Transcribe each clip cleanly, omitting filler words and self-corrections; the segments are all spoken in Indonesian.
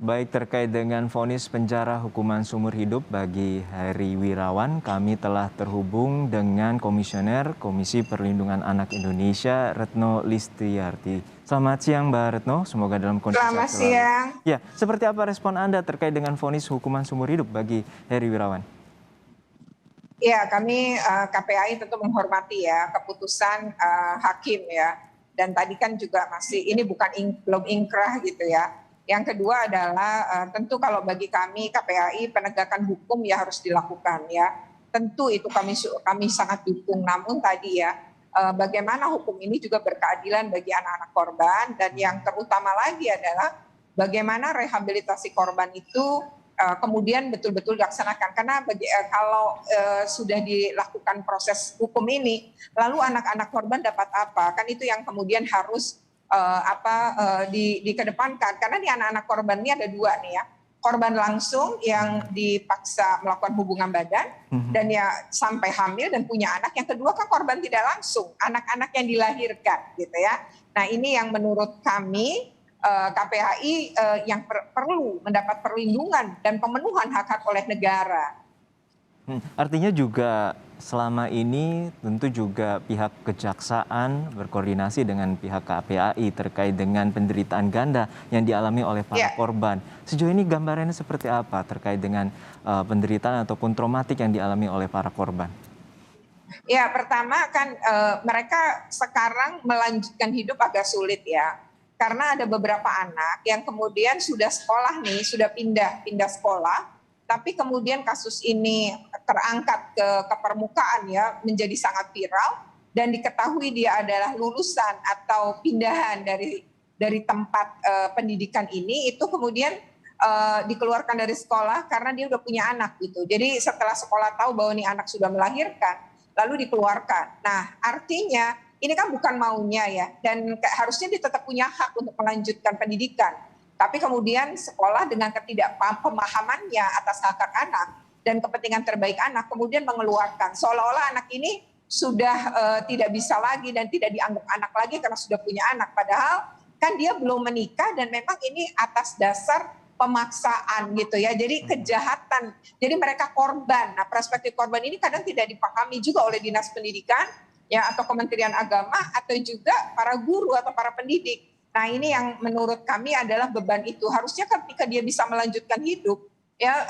Baik, terkait dengan vonis penjara hukuman seumur hidup bagi Heri Wirawan, kami telah terhubung dengan Komisioner Komisi Perlindungan Anak Indonesia, Retno Listiarti. Selamat siang, Mbak Retno. Semoga dalam kondisi Selamat sehat selalu. siang. Ya, seperti apa respon Anda terkait dengan vonis hukuman seumur hidup bagi Heri Wirawan? Ya, kami KPAI tentu menghormati ya keputusan hakim ya. Dan tadi kan juga masih ini belum ingkrah gitu ya. Yang kedua adalah tentu kalau bagi kami KPAI penegakan hukum ya harus dilakukan ya. Tentu itu kami sangat dukung. Namun tadi ya bagaimana hukum ini juga berkeadilan bagi anak-anak korban, dan yang terutama lagi adalah bagaimana rehabilitasi korban itu kemudian betul-betul dilaksanakan, karena kalau sudah dilakukan proses hukum ini lalu anak-anak korban dapat apa, kan itu yang kemudian harus dikedepankan, karena di anak-anak korban ini ada dua nih ya, korban langsung yang dipaksa melakukan hubungan badan dan ya sampai hamil dan punya anak, yang kedua kan korban tidak langsung, anak-anak yang dilahirkan gitu ya. Nah ini yang menurut kami KPAI yang perlu mendapat perlindungan dan pemenuhan hak-hak oleh negara. Artinya juga selama ini tentu juga pihak kejaksaan berkoordinasi dengan pihak KPAI terkait dengan penderitaan ganda yang dialami oleh para korban. Sejauh ini gambarannya seperti apa terkait dengan penderitaan ataupun traumatik yang dialami oleh para korban? Ya, pertama kan mereka sekarang melanjutkan hidup agak sulit ya. Karena ada beberapa anak yang kemudian sudah sekolah nih, sudah pindah sekolah, tapi kemudian kasus ini terangkat ke permukaan ya, menjadi sangat viral, dan diketahui dia adalah lulusan atau pindahan dari tempat pendidikan ini, itu kemudian dikeluarkan dari sekolah karena dia udah punya anak gitu. Jadi setelah sekolah tahu bahwa ini anak sudah melahirkan, lalu dikeluarkan. Nah, artinya ini kan bukan maunya ya, dan harusnya dia tetap punya hak untuk melanjutkan pendidikan. Tapi kemudian sekolah dengan ketidakpemahamannya atas hak anak dan kepentingan terbaik anak kemudian mengeluarkan, seolah-olah anak ini sudah tidak bisa lagi dan tidak dianggap anak lagi karena sudah punya anak. Padahal kan dia belum menikah dan memang ini atas dasar pemaksaan gitu ya, jadi kejahatan, jadi mereka korban. Nah, perspektif korban ini kadang tidak dipahami juga oleh Dinas Pendidikan ya, atau Kementerian Agama, atau juga para guru atau para pendidik. Nah, ini yang menurut kami adalah beban itu. Harusnya ketika dia bisa melanjutkan hidup ya,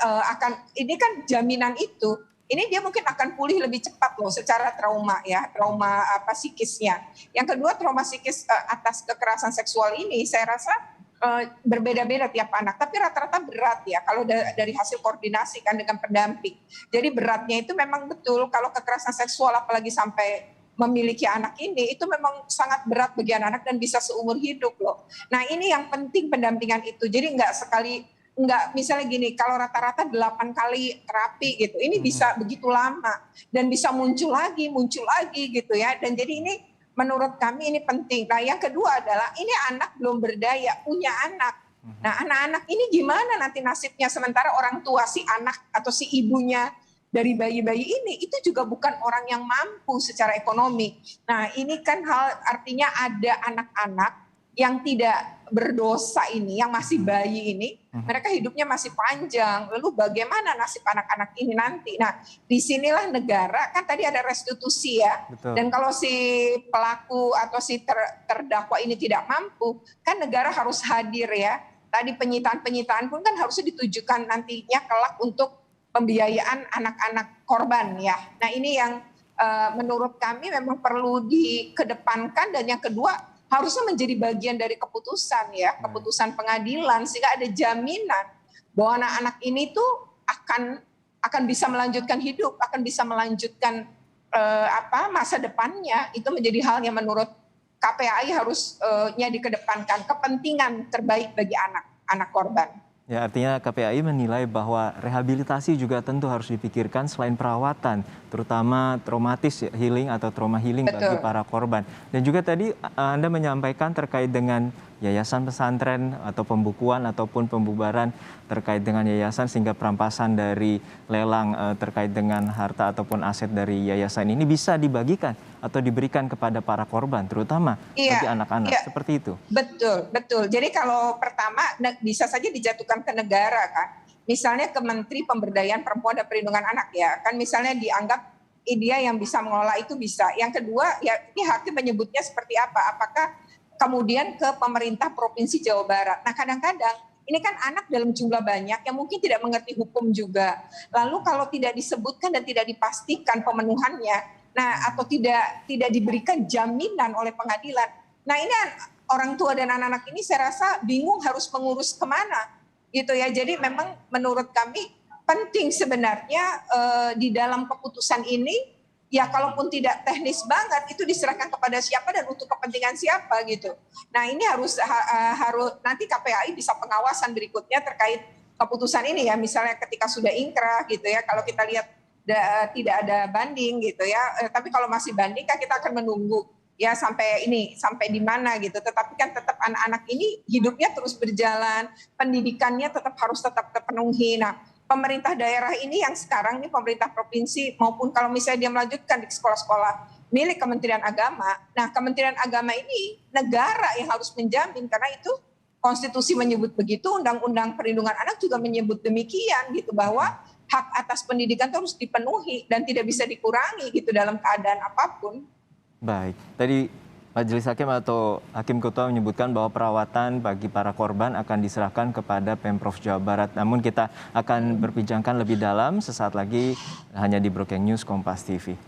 ini kan jaminan itu. Ini dia mungkin akan pulih lebih cepat loh secara trauma ya, trauma psikisnya. Yang kedua, trauma psikis atas kekerasan seksual ini saya rasa berbeda-beda tiap anak, tapi rata-rata berat ya kalau dari hasil koordinasi kan dengan pendamping. Jadi beratnya itu memang betul, kalau kekerasan seksual apalagi sampai memiliki anak ini, itu memang sangat berat bagi anak-anak dan bisa seumur hidup loh. Nah ini yang penting pendampingan itu, jadi nggak misalnya gini, kalau rata-rata 8 kali terapi gitu, ini bisa begitu lama dan bisa muncul lagi gitu ya, dan jadi ini menurut kami ini penting. Nah yang kedua adalah ini anak belum berdaya, punya anak. Nah anak-anak ini gimana nanti nasibnya, sementara orang tua si anak atau si ibunya dari bayi-bayi ini itu juga bukan orang yang mampu secara ekonomi. Nah ini kan artinya ada anak-anak yang tidak berdosa ini, yang masih bayi ini, mereka hidupnya masih panjang. Lalu bagaimana nasib anak-anak ini nanti? Nah, disinilah negara, kan tadi ada restitusi ya. Betul. Dan kalau si pelaku atau si terdakwa ini tidak mampu, kan negara harus hadir ya. Tadi penyitaan pun kan harusnya ditujukan nantinya kelak untuk pembiayaan anak-anak korban ya. Nah ini yang menurut kami memang perlu dikedepankan, dan yang kedua harusnya menjadi bagian dari keputusan ya, keputusan pengadilan, sehingga ada jaminan bahwa anak-anak ini tuh akan bisa melanjutkan hidup, akan bisa melanjutkan masa depannya. Itu menjadi hal yang menurut KPAI harusnya dikedepankan, kepentingan terbaik bagi anak korban. Ya, artinya KPAI menilai bahwa rehabilitasi juga tentu harus dipikirkan selain perawatan, terutama traumatis healing atau trauma healing bagi para korban. Dan juga tadi Anda menyampaikan terkait dengan yayasan pesantren atau pembukuan ataupun pembubaran terkait dengan yayasan sehingga perampasan dari lelang terkait dengan harta ataupun aset dari yayasan ini bisa dibagikan atau diberikan kepada para korban, terutama bagi anak-anak, seperti itu. Betul, betul. Jadi kalau pertama bisa saja dijatuhkan ke negara kan. Misalnya ke Menteri Pemberdayaan Perempuan dan Perlindungan Anak ya. Kan misalnya dianggap dia yang bisa mengelola itu bisa. Yang kedua ya ini hakim menyebutnya seperti apa? Apakah kemudian ke pemerintah Provinsi Jawa Barat. Nah kadang-kadang ini kan anak dalam jumlah banyak yang mungkin tidak mengerti hukum juga. Lalu kalau tidak disebutkan dan tidak dipastikan pemenuhannya, nah atau tidak diberikan jaminan oleh pengadilan. Nah ini orang tua dan anak-anak ini saya rasa bingung harus mengurus kemana gitu ya. Jadi memang menurut kami penting sebenarnya di dalam keputusan ini ya kalaupun tidak teknis banget itu diserahkan kepada siapa dan untuk kepentingan siapa gitu. Nah ini harus nanti KPAI bisa pengawasan berikutnya terkait keputusan ini ya, misalnya ketika sudah ingkrah gitu ya, kalau kita lihat tidak ada banding gitu ya, tapi kalau masih banding kan kita akan menunggu ya sampai di mana gitu. Tetapi kan tetap anak-anak ini hidupnya terus berjalan, pendidikannya harus tetap terpenuhi. Nah pemerintah daerah ini yang sekarang ini pemerintah provinsi maupun kalau misalnya dia melanjutkan di sekolah-sekolah milik Kementerian Agama, nah Kementerian Agama ini negara yang harus menjamin karena itu konstitusi menyebut begitu, Undang-Undang Perlindungan Anak juga menyebut demikian gitu, bahwa hak atas pendidikan itu harus dipenuhi dan tidak bisa dikurangi gitu dalam keadaan apapun. Baik, tadi Majelis Hakim atau Hakim Ketua menyebutkan bahwa perawatan bagi para korban akan diserahkan kepada Pemprov Jawa Barat. Namun kita akan berbincangkan lebih dalam sesaat lagi hanya di Breaking News Kompas TV.